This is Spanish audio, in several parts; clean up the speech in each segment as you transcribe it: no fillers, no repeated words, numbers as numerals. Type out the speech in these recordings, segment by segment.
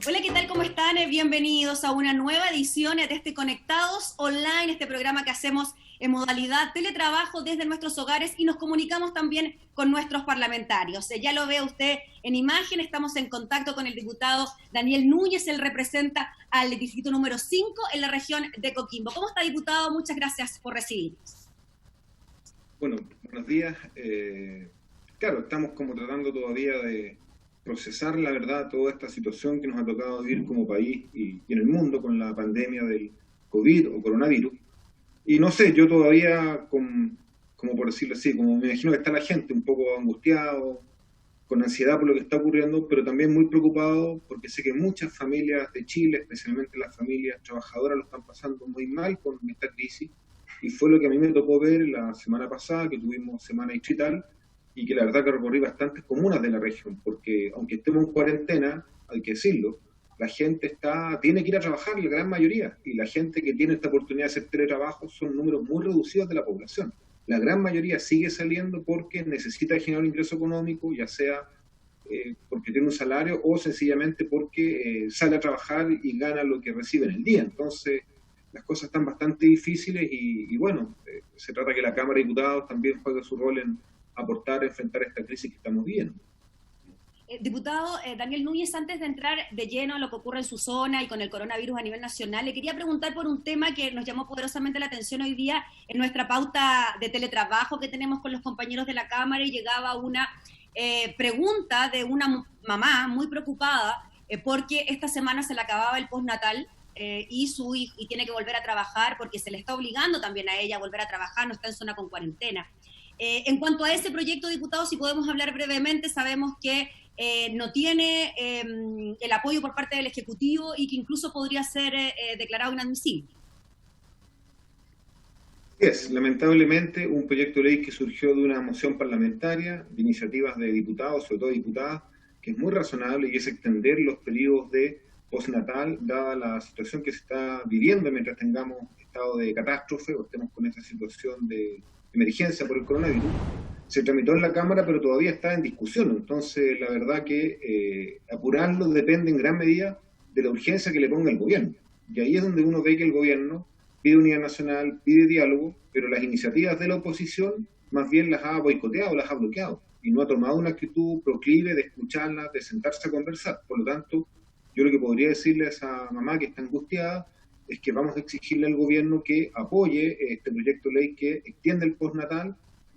Hola, ¿qué tal? ¿Cómo están? Bienvenidos a una nueva edición de este Conectados Online, este programa que hacemos en modalidad teletrabajo desde nuestros hogares y nos comunicamos también con nuestros parlamentarios. Ya lo ve usted en imagen, estamos en contacto con el diputado Daniel Núñez, él representa al distrito número 5 en la región de Coquimbo. ¿Cómo está, diputado? Muchas gracias por recibirnos. Bueno, buenos días. Claro, estamos como tratando todavía de procesar la verdad toda esta situación que nos ha tocado vivir como país y en el mundo con la pandemia del COVID o coronavirus. Y no sé, yo todavía, como por decirlo así, como me imagino que está la gente un poco angustiado, con ansiedad por lo que está ocurriendo, pero también muy preocupado porque sé que muchas familias de Chile, especialmente las familias trabajadoras, lo están pasando muy mal con esta crisis. Y fue lo que a mí me tocó ver la semana pasada, que tuvimos semana distrital, y que la verdad que recorrí bastantes comunas de la región, porque aunque estemos en cuarentena, hay que decirlo, la gente tiene que ir a trabajar, la gran mayoría, y la gente que tiene esta oportunidad de hacer teletrabajo son números muy reducidos de la población. La gran mayoría sigue saliendo porque necesita generar un ingreso económico, ya sea porque tiene un salario o sencillamente porque sale a trabajar y gana lo que recibe en el día. Entonces, las cosas están bastante difíciles y bueno, se trata que la Cámara de Diputados también juegue su rol en aportar a enfrentar esta crisis que estamos viviendo. Diputado Daniel Núñez, antes de entrar de lleno a lo que ocurre en su zona y con el coronavirus a nivel nacional, le quería preguntar por un tema que nos llamó poderosamente la atención hoy día en nuestra pauta de teletrabajo que tenemos con los compañeros de la Cámara, y llegaba una pregunta de una mamá muy preocupada porque esta semana se le acababa el postnatal y su hijo y tiene que volver a trabajar porque se le está obligando también a ella a volver a trabajar, no está en zona con cuarentena. En cuanto a ese proyecto, diputado, si podemos hablar brevemente, sabemos que no tiene el apoyo por parte del Ejecutivo y que incluso podría ser declarado inadmisible. Es, lamentablemente, un proyecto de ley que surgió de una moción parlamentaria, de iniciativas de diputados, sobre todo diputadas, que es muy razonable y es extender los periodos de postnatal, dada la situación que se está viviendo mientras tengamos estado de catástrofe o estemos con esta situación de emergencia por el coronavirus. Se tramitó en la Cámara, pero todavía está en discusión. Entonces, la verdad que apurarlo depende en gran medida de la urgencia que le ponga el gobierno. Y ahí es donde uno ve que el gobierno pide unidad nacional, pide diálogo, pero las iniciativas de la oposición más bien las ha boicoteado, las ha bloqueado, y no ha tomado una actitud proclive de escucharlas, de sentarse a conversar. Por lo tanto, yo lo que podría decirle a esa mamá que está angustiada es que vamos a exigirle al gobierno que apoye este proyecto de ley que extiende el postnatal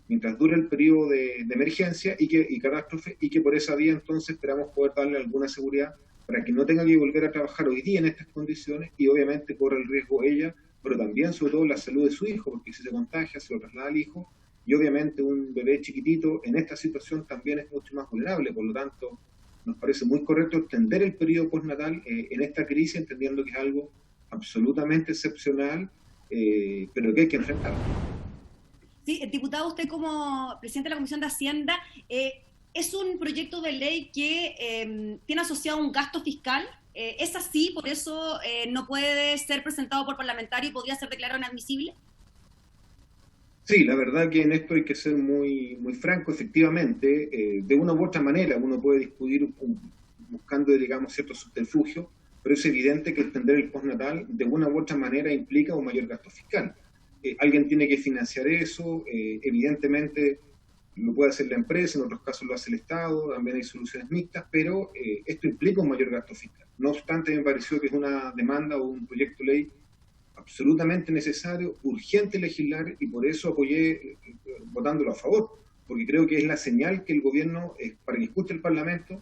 mientras dure el periodo de emergencia y catástrofe, y que por esa vía entonces esperamos poder darle alguna seguridad para que no tenga que volver a trabajar hoy día en estas condiciones y obviamente corre el riesgo ella, pero también sobre todo la salud de su hijo, porque si se contagia se lo traslada al hijo, y obviamente un bebé chiquitito en esta situación también es mucho más vulnerable. Por lo tanto, nos parece muy correcto extender el periodo postnatal en esta crisis, entendiendo que es algo absolutamente excepcional, pero que hay que enfrentar. Sí, diputado, usted como presidente de la Comisión de Hacienda, es un proyecto de ley que tiene asociado un gasto fiscal. ¿Es así? ¿Por eso no puede ser presentado por parlamentario y podría ser declarado inadmisible? Sí, la verdad que en esto hay que ser muy franco, efectivamente, de una u otra manera uno puede discutir buscando, digamos, ciertos subterfugios, pero es evidente que extender el postnatal de una u otra manera implica un mayor gasto fiscal. Alguien tiene que financiar eso, evidentemente lo puede hacer la empresa, en otros casos lo hace el Estado, también hay soluciones mixtas, pero esto implica un mayor gasto fiscal. No obstante, me pareció que es una demanda o un proyecto de ley absolutamente necesario, urgente legislar, y por eso apoyé votándolo a favor, porque creo que es la señal que el gobierno, para que escuche el Parlamento,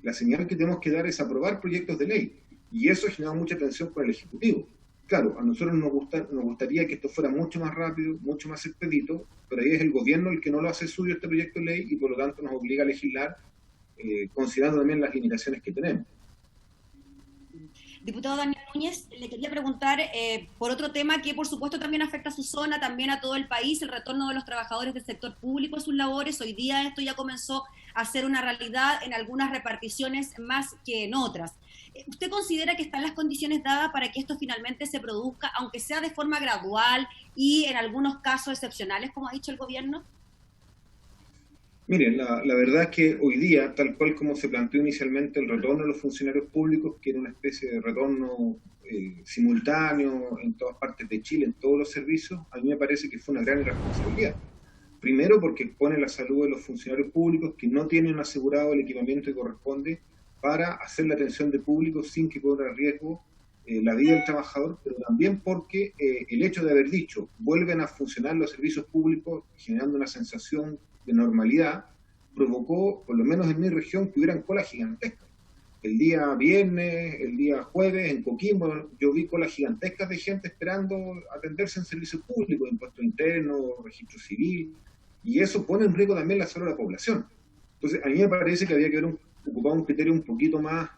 la señal que tenemos que dar es aprobar proyectos de ley, y eso ha generado mucha tensión con el Ejecutivo. Claro, a nosotros nos gustaría que esto fuera mucho más rápido, mucho más expedito, pero ahí es el gobierno el que no lo hace suyo este proyecto de ley y por lo tanto nos obliga a legislar considerando también las limitaciones que tenemos. Diputado Daniel Núñez, le quería preguntar por otro tema que por supuesto también afecta a su zona, también a todo el país, el retorno de los trabajadores del sector público a sus labores. Hoy día esto ya comenzó a ser una realidad en algunas reparticiones más que en otras. ¿Usted considera que están las condiciones dadas para que esto finalmente se produzca, aunque sea de forma gradual y en algunos casos excepcionales, como ha dicho el gobierno? Miren, la verdad es que hoy día, tal cual como se planteó inicialmente el retorno de los funcionarios públicos, que era una especie de retorno simultáneo en todas partes de Chile, en todos los servicios, a mí me parece que fue una gran irresponsabilidad. Primero porque expone la salud de los funcionarios públicos que no tienen asegurado el equipamiento que corresponde para hacer la atención de público sin que corra riesgo la vida del trabajador, pero también porque el hecho de haber dicho vuelven a funcionar los servicios públicos generando una sensación de normalidad, provocó, por lo menos en mi región, que hubieran colas gigantescas. El día viernes, el día jueves, en Coquimbo, yo vi colas gigantescas de gente esperando atenderse en servicios públicos, impuesto interno, registro civil, y eso pone en riesgo también la salud de la población. Entonces, a mí me parece que había que haber ocupado un criterio un poquito más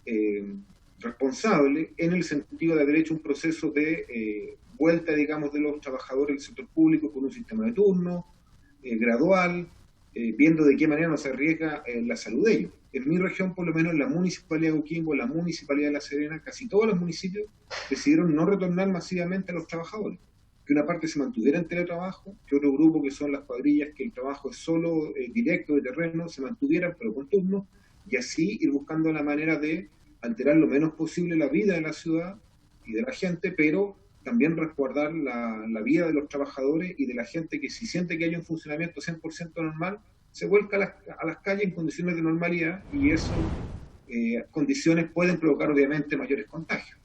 eh, responsable en el sentido de haber hecho un proceso de vuelta, digamos, de los trabajadores del sector público con un sistema de turno gradual, viendo de qué manera nos arriesga la salud de ellos. En mi región, por lo menos en la Municipalidad de Coquimbo, la Municipalidad de La Serena, casi todos los municipios decidieron no retornar masivamente a los trabajadores. Que una parte se mantuviera en teletrabajo, que otro grupo, que son las cuadrillas, que el trabajo es solo directo de terreno, se mantuvieran, pero con turno, y así ir buscando la manera de alterar lo menos posible la vida de la ciudad y de la gente, pero también resguardar la vida de los trabajadores y de la gente que si siente que hay un funcionamiento 100% normal, se vuelca a las calles en condiciones de normalidad y esas condiciones pueden provocar obviamente mayores contagios.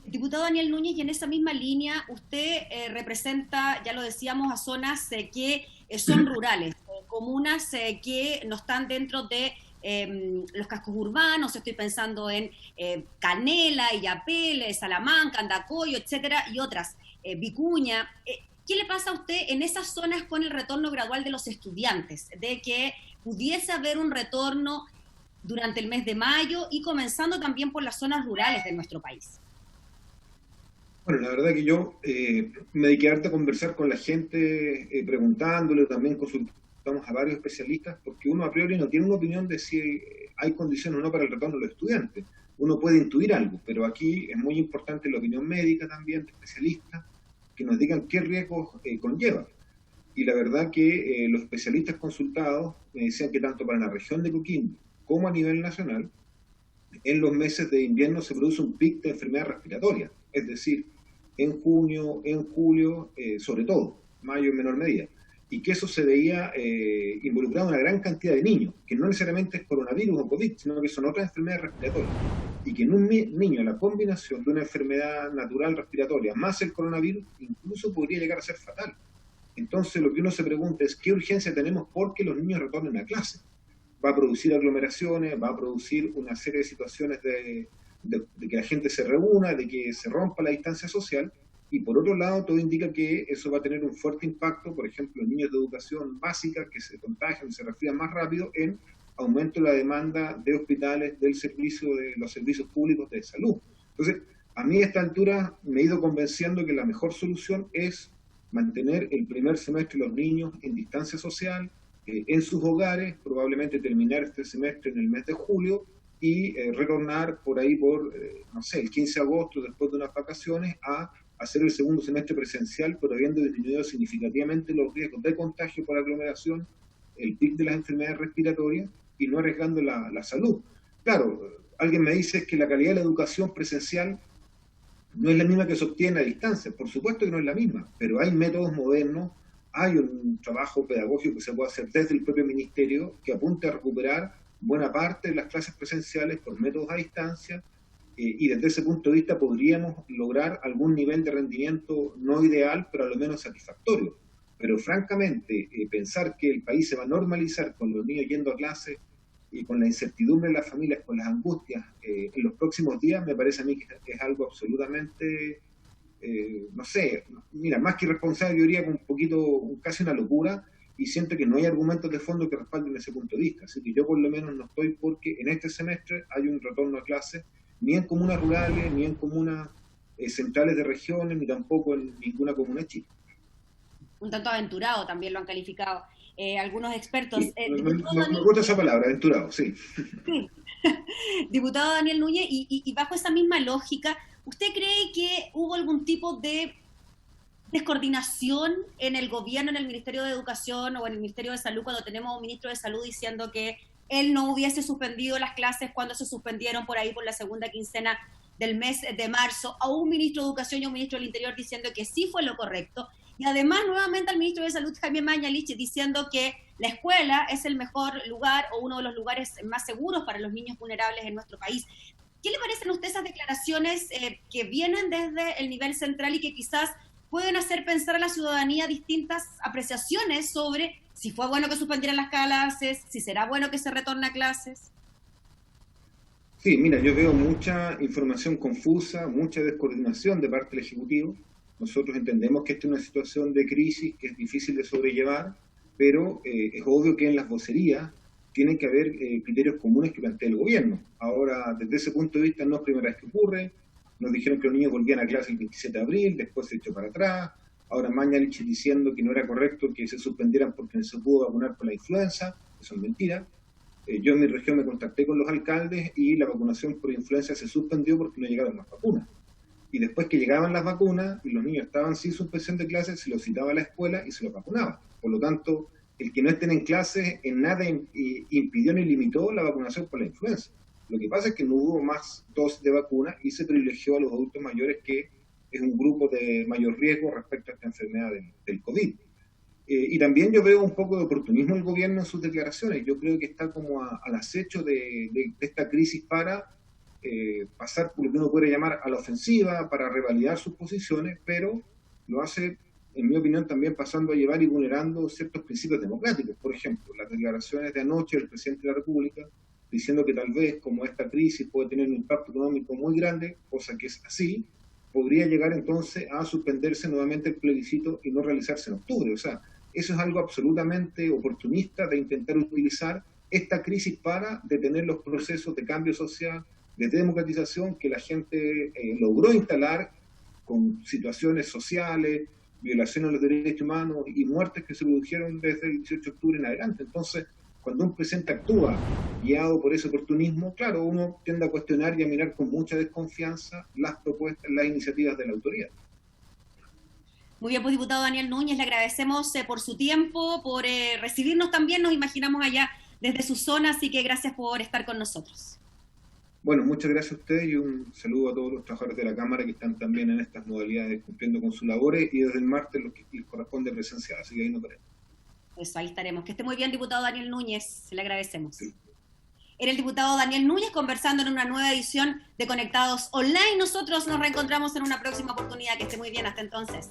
Diputado Daniel Núñez, y en esa misma línea, usted representa, ya lo decíamos, a zonas que son rurales, comunas que no están dentro de los cascos urbanos. Estoy pensando en Canela, Illapel, Salamanca, Andacoyo, etcétera, y otras, Vicuña. ¿Qué le pasa a usted en esas zonas con el retorno gradual de los estudiantes? De que pudiese haber un retorno durante el mes de mayo y comenzando también por las zonas rurales de nuestro país. Bueno, la verdad que yo me dediqué harto a conversar con la gente, preguntándole, también consultamos a varios especialistas, porque uno a priori no tiene una opinión de si hay condiciones o no para el retorno de los estudiantes. Uno puede intuir algo, pero aquí es muy importante la opinión médica también, de especialistas, que nos digan qué riesgos conlleva. Y la verdad que los especialistas consultados me decían que tanto para la región de Coquimbo como a nivel nacional, en los meses de invierno se produce un pic de enfermedad respiratoria, es decir, en junio, en julio, sobre todo, mayo en menor medida, y que eso se veía involucrado en una gran cantidad de niños, que no necesariamente es coronavirus o COVID, sino que son otras enfermedades respiratorias, y que en un niño la combinación de una enfermedad natural respiratoria más el coronavirus incluso podría llegar a ser fatal. Entonces lo que uno se pregunta es qué urgencia tenemos porque los niños retornen a clase. Va a producir aglomeraciones, va a producir una serie de situaciones de que la gente se reúna, de que se rompa la distancia social, y por otro lado todo indica que eso va a tener un fuerte impacto, por ejemplo, en niños de educación básica que se contagian, se resfrían más rápido, en aumento de la demanda de hospitales, del servicio, de los servicios públicos de salud. Entonces, a mí a esta altura me he ido convenciendo que la mejor solución es mantener el primer semestre los niños en distancia social, en sus hogares, probablemente terminar este semestre en el mes de julio y retornar por ahí por, no sé, el 15 de agosto, después de unas vacaciones, a hacer el segundo semestre presencial, pero habiendo disminuido significativamente los riesgos de contagio por aglomeración, el pic de las enfermedades respiratorias y no arriesgando la salud. Claro, alguien me dice que la calidad de la educación presencial no es la misma que se obtiene a distancia, por supuesto que no es la misma, pero hay métodos modernos, hay un trabajo pedagógico que se puede hacer desde el propio ministerio que apunte a recuperar buena parte de las clases presenciales por métodos a distancia, y desde ese punto de vista podríamos lograr algún nivel de rendimiento no ideal, pero a lo menos satisfactorio. Pero francamente, pensar que el país se va a normalizar con los niños yendo a clases y con la incertidumbre de las familias, con las angustias en los próximos días, me parece a mí que es algo absolutamente, no sé, mira, más que irresponsable, yo diría que un poquito, casi una locura, y siento que no hay argumentos de fondo que respalden ese punto de vista. Así que yo por lo menos no estoy porque en este semestre hay un retorno a clases, ni en comunas rurales, ni en comunas centrales de regiones, ni tampoco en ninguna comuna chica. Un tanto aventurado también lo han calificado algunos expertos. Sí, me gusta esa palabra, aventurado, sí. Sí. Diputado Daniel Núñez, y bajo esa misma lógica, ¿usted cree que hubo algún tipo de descoordinación en el gobierno, en el Ministerio de Educación o en el Ministerio de Salud, cuando tenemos un ministro de Salud diciendo que él no hubiese suspendido las clases cuando se suspendieron por ahí por la segunda quincena del mes de marzo, a un ministro de Educación y a un ministro del Interior diciendo que sí fue lo correcto, y además nuevamente al ministro de Salud, Jaime Mañalich, diciendo que la escuela es el mejor lugar o uno de los lugares más seguros para los niños vulnerables en nuestro país. ¿Qué le parecen a usted esas declaraciones que vienen desde el nivel central y que quizás pueden hacer pensar a la ciudadanía distintas apreciaciones sobre si fue bueno que suspendieran las clases, si será bueno que se retorne a clases? Sí, mira, yo veo mucha información confusa, mucha descoordinación de parte del Ejecutivo. Nosotros entendemos que esta es una situación de crisis que es difícil de sobrellevar, pero es obvio que en las vocerías tienen que haber criterios comunes que plantee el gobierno. Ahora, desde ese punto de vista, no es primera vez que ocurre. Nos dijeron que los niños volvían a clase el 27 de abril, después se echó para atrás. Ahora Mañalich diciendo que no era correcto que se suspendieran porque no se pudo vacunar por la influenza. Eso es mentira. Yo en mi región me contacté con los alcaldes y la vacunación por influenza se suspendió porque no llegaron más vacunas. Y después que llegaban las vacunas y los niños estaban sin suspensión de clases, se los citaba a la escuela y se los vacunaba. Por lo tanto, el que no estén en clases en nada impidió ni limitó la vacunación por la influenza. Lo que pasa es que no hubo más dosis de vacuna y se privilegió a los adultos mayores, que es un grupo de mayor riesgo respecto a esta enfermedad del COVID. Y también yo veo un poco de oportunismo del gobierno en sus declaraciones. Yo creo que está como al acecho de esta crisis para pasar por lo que uno puede llamar a la ofensiva, para revalidar sus posiciones, pero lo hace, en mi opinión, también pasando a llevar y vulnerando ciertos principios democráticos. Por ejemplo, las declaraciones de anoche del presidente de la República, diciendo que tal vez, como esta crisis puede tener un impacto económico muy grande, cosa que es así, podría llegar entonces a suspenderse nuevamente el plebiscito y no realizarse en octubre. O sea, eso es algo absolutamente oportunista de intentar utilizar esta crisis para detener los procesos de cambio social, de democratización que la gente logró instalar con situaciones sociales, violaciones a los derechos humanos y muertes que se produjeron desde el 18 de octubre en adelante. Entonces, cuando un presidente actúa guiado por ese oportunismo, claro, uno tiende a cuestionar y a mirar con mucha desconfianza las propuestas, las iniciativas de la autoridad. Muy bien, pues diputado Daniel Núñez, le agradecemos por su tiempo, por recibirnos también, nos imaginamos allá desde su zona, así que gracias por estar con nosotros. Bueno, muchas gracias a ustedes y un saludo a todos los trabajadores de la Cámara que están también en estas modalidades cumpliendo con sus labores, y desde el martes los que les corresponde presenciar, así que ahí nos veremos. Eso, ahí estaremos. Que esté muy bien, diputado Daniel Núñez, le agradecemos. Sí. Era el diputado Daniel Núñez conversando en una nueva edición de Conectados Online. Nosotros nos reencontramos en una próxima oportunidad. Que esté muy bien, hasta entonces.